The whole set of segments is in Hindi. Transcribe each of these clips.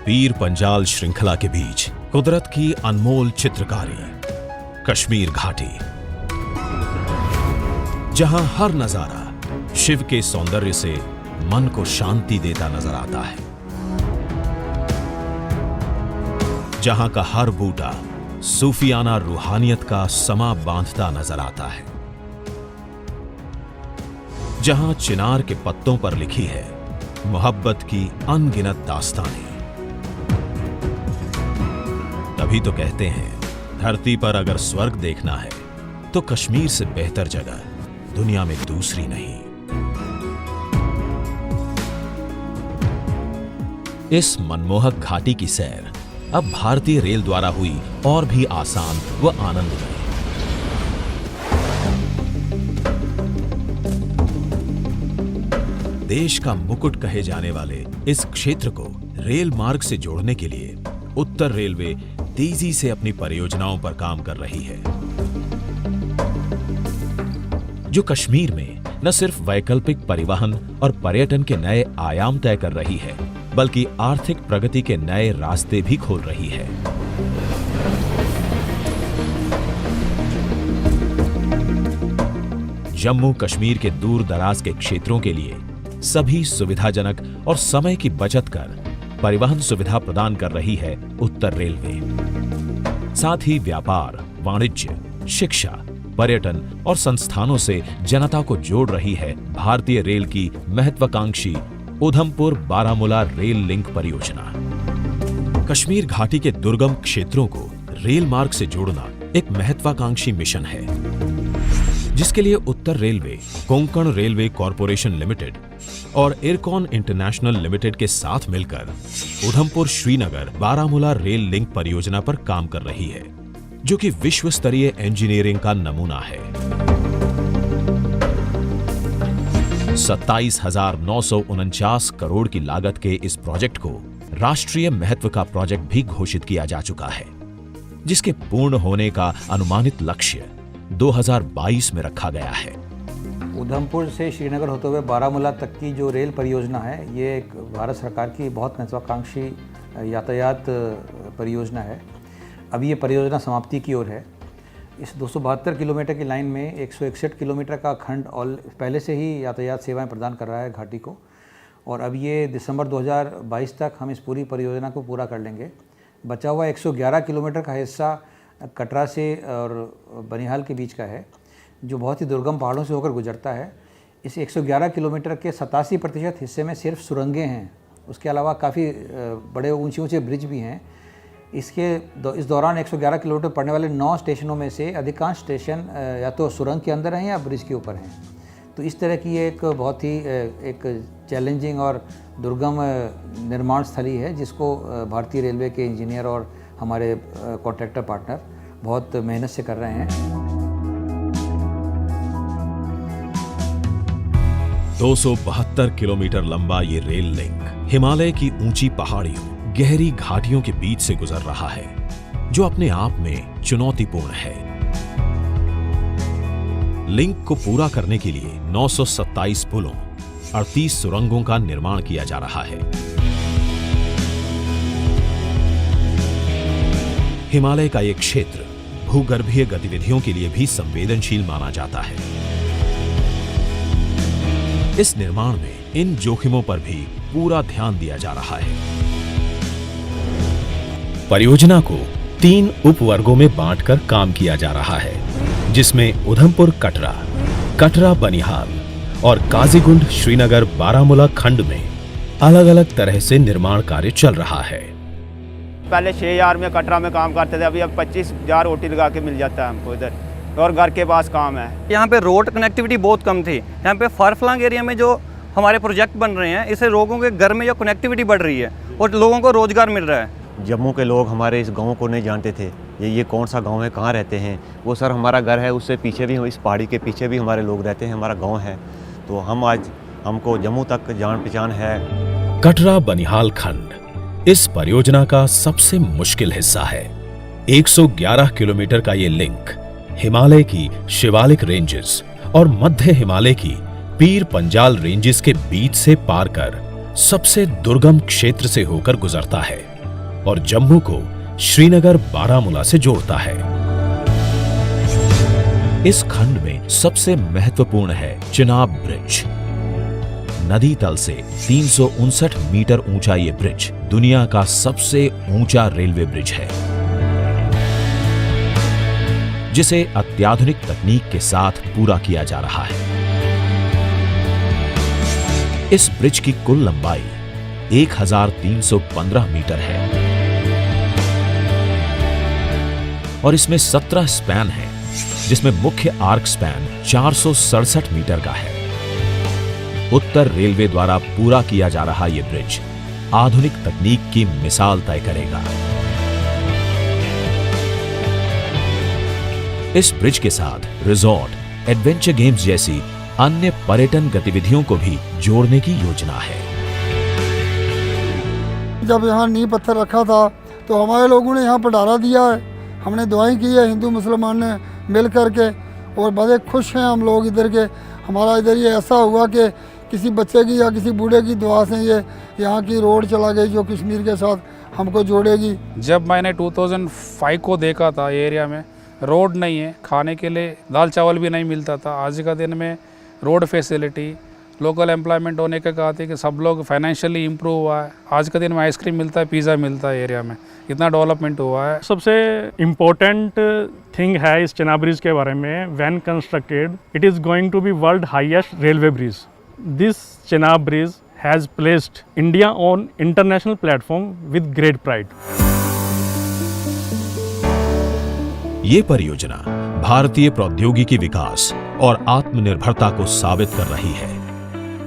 पीर पंजाल श्रृंखला के बीच कुदरत की अनमोल चित्रकारी, कश्मीर घाटी, जहां हर नजारा शिव के सौंदर्य से मन को शांति देता नजर आता है, जहां का हर बूटा सूफियाना रूहानियत का समा बांधता नजर आता है, जहां चिनार के पत्तों पर लिखी है मोहब्बत की अनगिनत दास्तानें। तभी तो कहते हैं धरती पर अगर स्वर्ग देखना है तो कश्मीर से बेहतर जगह दुनिया में दूसरी नहीं। इस मनमोहक घाटी की सैर अब भारतीय रेल द्वारा हुई और भी आसान व आनंदमय। देश का मुकुट कहे जाने वाले इस क्षेत्र को रेल मार्ग से जोड़ने के लिए उत्तर रेलवे तेजी से अपनी परियोजनाओं पर काम कर रही है, जो कश्मीर में न सिर्फ वैकल्पिक परिवहन और पर्यटन के नए आयाम तय कर रही है, बल्कि आर्थिक प्रगति के नए रास्ते भी खोल रही है। जम्मू कश्मीर के दूर दराज के क्षेत्रों के लिए सभी सुविधाजनक और समय की बचत कर परिवहन सुविधा प्रदान कर रही है उत्तर रेलवे। साथ ही व्यापार, वाणिज्य, शिक्षा, पर्यटन और संस्थानों से जनता को जोड़ रही है भारतीय रेल की महत्वाकांक्षी उधमपुर बारामूला रेल लिंक परियोजना। कश्मीर घाटी के दुर्गम क्षेत्रों को रेल मार्ग से जोड़ना एक महत्वाकांक्षी मिशन है, जिसके लिए उत्तर railway, Konkan railway corporation limited और इरकॉन इंटरनेशनल लिमिटेड के साथ मिलकर उधमपुर श्रीनगर बारामूला रेल लिंक परियोजना पर काम कर रही है, जो कि विश्व स्तरीय इंजीनियरिंग का नमूना है। 27,949 करोड़ की लागत के इस प्रोजेक्ट को राष्ट्रीय महत्व का प्रोजेक्ट भी घोषित किया जा चुका है, जिसके पूर्ण होने का अनुमानित लक्ष्य 2022 में रखा गया है। उधमपुर से श्रीनगर होते हुए बारामूला तक की जो रेल परियोजना है, ये एक भारत सरकार की बहुत महत्वाकांक्षी यातायात परियोजना है। अभी ये परियोजना समाप्ति की ओर है। इस 272 किलोमीटर की लाइन में 161 किलोमीटर का खंड और पहले से ही यातायात सेवाएं प्रदान कर रहा है घाटी को, और अब ये दिसंबर 2022 तक हम इस पूरी परियोजना को पूरा कर लेंगे। बचा हुआ 111 किलोमीटर का हिस्सा कटरा से और बनिहाल के बीच का है, जो बहुत ही दुर्गम पहाड़ों से होकर गुजरता है। इस 111 किलोमीटर के 87% हिस्से में सिर्फ सुरंगें हैं, उसके अलावा काफ़ी बड़े ऊंचे ऊंचे ब्रिज भी हैं। इस दौरान 111 किलोमीटर पड़ने वाले 9 स्टेशनों में से अधिकांश स्टेशन या तो सुरंग के अंदर हैं या ब्रिज के ऊपर हैं। तो इस तरह की एक बहुत ही एक चैलेंजिंग और दुर्गम निर्माण स्थली है, जिसको भारतीय रेलवे के इंजीनियर और हमारे कॉन्ट्रैक्टर पार्टनर बहुत मेहनत से कर रहे हैं। 272 किलोमीटर लंबा ये रेल लिंक हिमालय की ऊंची पहाड़ियों, गहरी घाटियों के बीच से गुजर रहा है, जो अपने आप में चुनौतीपूर्ण है। लिंक को पूरा करने के लिए 927 पुलों, 38 सुरंगों का निर्माण किया जा रहा है। हिमालय का ये क्षेत्र भूगर्भीय गतिविधियों के लिए भी संवेदनशील माना जाता है। इस निर्माण में इन जोखिमों पर भी पूरा ध्यान दिया जा रहा है। परियोजना को 3 उपवर्गों में बांटकर काम किया जा रहा है, जिसमें उधमपुर कटरा, कटरा बनिहाल और काजीगुंड श्रीनगर बारामूला खंड में अलग अलग तरह से निर्माण कार्य चल रहा है। पहले 6,000 में कटरा में काम करते थे, अभी अब 25,000 ओटी लगा के मिल जाता है हमको इधर, और घर के पास काम है। यहाँ पे रोड कनेक्टिविटी बहुत कम थी। यहाँ पे फारफलंग एरिया में जो हमारे प्रोजेक्ट बन रहे हैं, इससे लोगों के घर में जो कनेक्टिविटी बढ़ रही है और लोगों को रोजगार मिल रहा है। जम्मू के लोग हमारे इस गांव को नहीं जानते थे, ये कौन सा गांव है, कहाँ रहते हैं। वो सर हमारा घर है, उससे पीछे भी, इस पहाड़ी के पीछे भी हमारे लोग रहते हैं, हमारा गाँव है। तो हम आज हमको जम्मू तक जान पहचान है। कटरा बनिहाल खंड इस परियोजना का सबसे मुश्किल हिस्सा है। 111 किलोमीटर का ये लिंक हिमालय की शिवालिक रेंजेस और मध्य हिमालय की पीर पंजाल रेंजेस के बीच से पार कर सबसे दुर्गम क्षेत्र से होकर गुजरता है। और जम्मू को श्रीनगर बारामूला से जोड़ता है। इस खंड में सबसे महत्वपूर्ण है चिनाब ब्रिज। नदी तल से 359 मीटर ऊंचा ये ब्रिज दुनिया का सबसे ऊंचा रेलवे ब्रिज है, जिसे अत्याधुनिक तकनीक के साथ पूरा किया जा रहा है। इस ब्रिज की कुल लंबाई 1315 मीटर है और इसमें 17 स्पैन है, जिसमें मुख्य आर्क स्पैन 467 मीटर का है। उत्तर रेलवे द्वारा पूरा किया जा रहा यह ब्रिज आधुनिक तकनीक की मिसाल तय करेगा। इस ब्रिज के साथ रिजॉर्ट, एडवेंचर गेम्स जैसी अन्य पर्यटन गतिविधियों को भी जोड़ने की योजना है। जब यहाँ नींव पत्थर रखा था तो हमारे लोगों ने यहाँ पर डाला दिया है, हमने दुआएं की है हिंदू मुसलमान ने मिल करके, और बड़े खुश हैं हम लोग इधर के। हमारा इधर ये ऐसा हुआ कि किसी बच्चे की या किसी बूढ़े की दुआ से ये यहाँ की रोड चला गई जो कश्मीर के साथ हमको जोड़ेगी। जब मैंने 2005 को देखा था ये एरिया में रोड नहीं है, खाने के लिए दाल चावल भी नहीं मिलता था। आज का दिन में रोड फैसिलिटी, लोकल एम्प्लॉयमेंट होने के कहते कि सब लोग फाइनेंशियली इम्प्रूव हुआ है। आज के दिन में आइसक्रीम मिलता है, पिज़्ज़ा मिलता है एरिया में, इतना डेवलपमेंट हुआ है। सबसे इम्पोर्टेंट थिंग है इस चिनाब ब्रिज के बारे में, when constructed it is going to be world highest railway bridge. This Chenab bridge has placed India on international platform with great pride. ये परियोजना भारतीय प्रौद्योगिकी विकास और आत्मनिर्भरता को साबित कर रही है।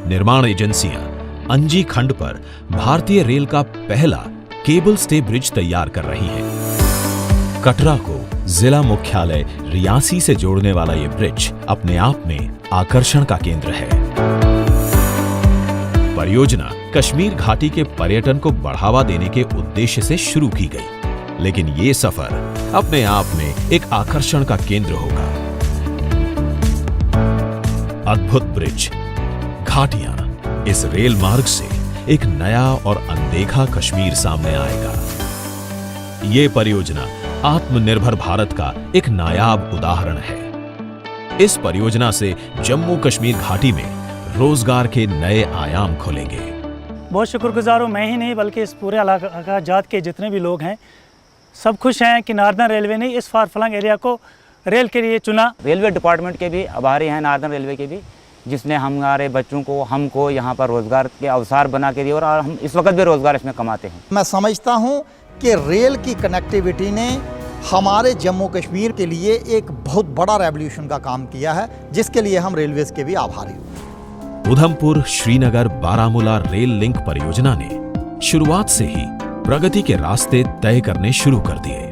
निर्माण एजेंसियां अंजी खंड पर भारतीय रेल का पहला केबल स्टे ब्रिज तैयार कर रही हैं। कटरा को जिला मुख्यालय रियासी से जोड़ने वाला ये ब्रिज अपने आप में आकर्षण का केंद्र है। परियोजना कश्मीर घाटी के पर्यटन को बढ़ावा देने के उद्देश्य से शुरू की गई, लेकिन ये सफर अपने आप में एक आकर्षण का केंद्र होगा। अद्भुत ब्रिज, घाटियां, इस रेल मार्ग से एक नया और अनदेखा कश्मीर सामने आएगा। ये परियोजना आत्मनिर्भर भारत का एक नायाब उदाहरण है। इस परियोजना से जम्मू कश्मीर घाटी में रोजगार के नए आयाम खुलेंगे। बहुत शुक्रगुजार हूँ, मैं ही नहीं बल्कि इस पूरे इलाका जात के जितने भी लोग हैं सब खुश हैं कि नार्दर्न रेलवे ने इस फार फ्लंग एरिया को रेल के लिए चुना। रेलवे डिपार्टमेंट के भी आभारी हैं, नार्दर्न रेलवे के भी, जिसने हमारे बच्चों को, हमको यहाँ पर रोज़गार के अवसर बना के दिए और हम इस वक्त भी रोज़गार इसमें कमाते हैं। मैं समझता हूँ कि रेल की कनेक्टिविटी ने हमारे जम्मू कश्मीर के लिए एक बहुत बड़ा रेवोल्यूशन का काम किया है, जिसके लिए हम रेलवेज़ के भी आभारी हैं। उधमपुर श्रीनगर बारामूला रेल लिंक परियोजना ने शुरुआत से ही प्रगति के रास्ते तय करने शुरू कर दिए।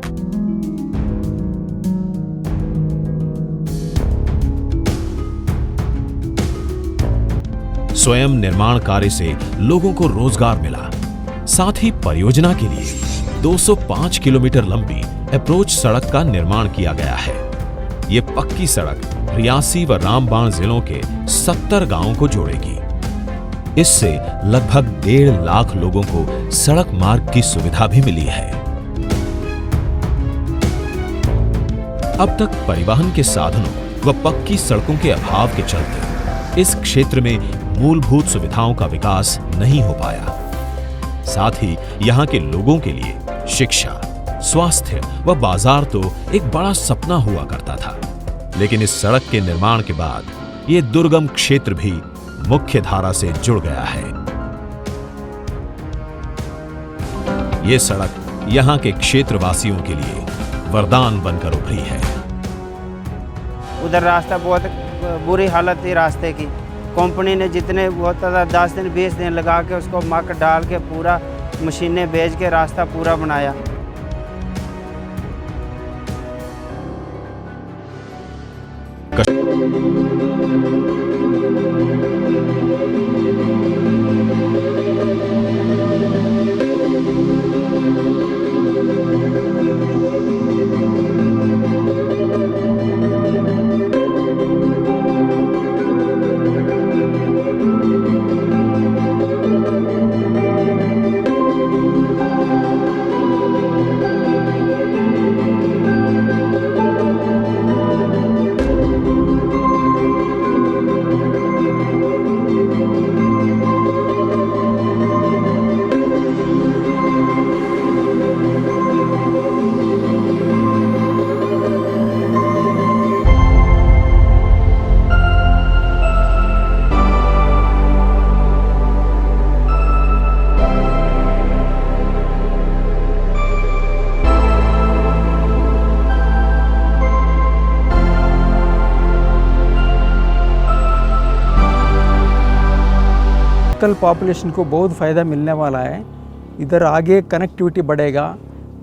स्वयं निर्माण कार्य से लोगों को रोजगार मिला। साथ ही परियोजना के लिए 205 किलोमीटर लंबी अप्रोच सड़क का निर्माण किया गया है। ये पक्की सड़क रियासी व रामबाण जिलों के 70 गांवों को जोड़ेगी। इससे लगभग 1.5 लाख लोगों को सड़क मार्ग की सुविधा भी मिली है। अब तक परिवहन के साधनों व पक्की सड़कों के अभाव के चलते इस क्षेत्र में मूलभूत सुविधाओं का विकास नहीं हो पाया। साथ ही यहाँ के लोगों के लिए शिक्षा, स्वास्थ्य व बाजार तो एक बड़ा सपना हुआ करता था, लेकिन इस सड़क के निर्माण के बाद ये दुर्गम क्षेत्र भी मुख्य धारा से जुड़ गया है। ये सड़क यहाँ के क्षेत्रवासियों के लिए वरदान बनकर उभरी है। उधर रास्ता बहुत बुरी हालत थी रास्ते की। कंपनी ने जितने बहुत 10 दिन 20 दिन लगा के उसको मक डाल के पूरा मशीनें भेज के रास्ता पूरा बनाया। कोस्टल पॉपुलेशन को बहुत फ़ायदा मिलने वाला है। इधर आगे कनेक्टिविटी बढ़ेगा,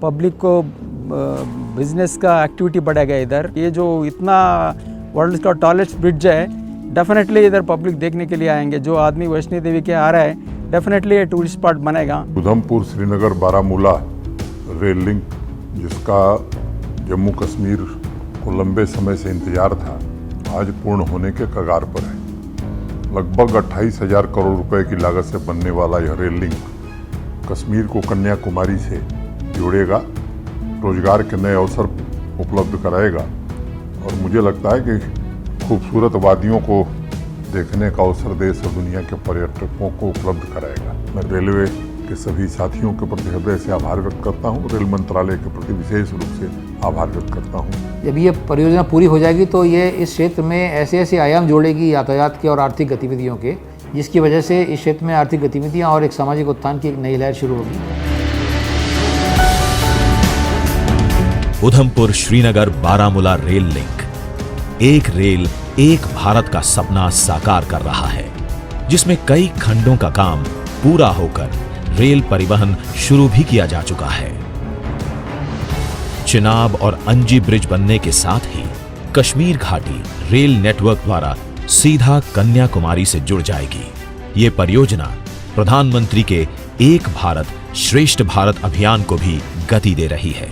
पब्लिक को बिजनेस का एक्टिविटी बढ़ेगा। इधर ये जो इतना वर्ल्ड का टॉलेस्ट ब्रिज है, डेफिनेटली इधर पब्लिक देखने के लिए आएंगे। जो आदमी वैष्णो देवी के आ रहा है, डेफिनेटली ये टूरिस्ट स्पॉट बनेगा। उधमपुर श्रीनगर बारामूला रेल लिंक, जिसका जम्मू कश्मीर को लंबे समय से इंतजार था, आज पूर्ण होने के कगार पर है। लगभग 28,000 करोड़ रुपए की लागत से बनने वाला यह रेल लिंक कश्मीर को कन्याकुमारी से जोड़ेगा, रोजगार के नए अवसर उपलब्ध कराएगा और मुझे लगता है कि खूबसूरत वादियों को देखने का अवसर देश और दुनिया के पर्यटकों को उपलब्ध कराएगा। मैं रेलवे के सभी साथियों के प्रति हृदय से आभार व्यक्त करता हूँ। रेल मंत्रालय के प्रति विशेष रूप से आभार व्यक्त करता हूँ। जब ये परियोजना पूरी हो जाएगी तो ये इस क्षेत्र में ऐसे ऐसे आयाम जोड़ेगी यातायात के और आर्थिक गतिविधियों के, जिसकी वजह से इस क्षेत्र में आर्थिक गतिविधियाँ और एक सामाजिक उत्थान की एक नई लहर शुरू होगी। उधमपुर श्रीनगर बारामूला रेल लिंक, एक रेल एक भारत का सपना साकार कर रहा है, जिसमें कई खंडों का काम पूरा होकर रेल परिवहन शुरू भी किया जा चुका है। चिनाब और अंजी ब्रिज बनने के साथ ही कश्मीर घाटी रेल नेटवर्क द्वारा सीधा कन्याकुमारी से जुड़ जाएगी। ये परियोजना प्रधानमंत्री के एक भारत श्रेष्ठ भारत अभियान को भी गति दे रही है।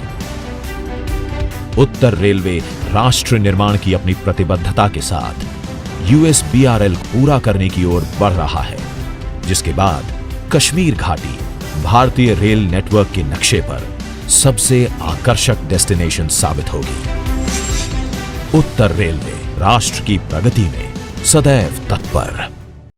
उत्तर रेलवे राष्ट्र निर्माण की अपनी प्रतिबद्धता के साथ USBRL पूरा करने की ओर बढ़ रहा है, जिसके बाद कश्मीर घाटी भारतीय रेल नेटवर्क के नक्शे पर सबसे आकर्षक डेस्टिनेशन साबित होगी। उत्तर रेलवे राष्ट्र की प्रगति में सदैव तत्पर।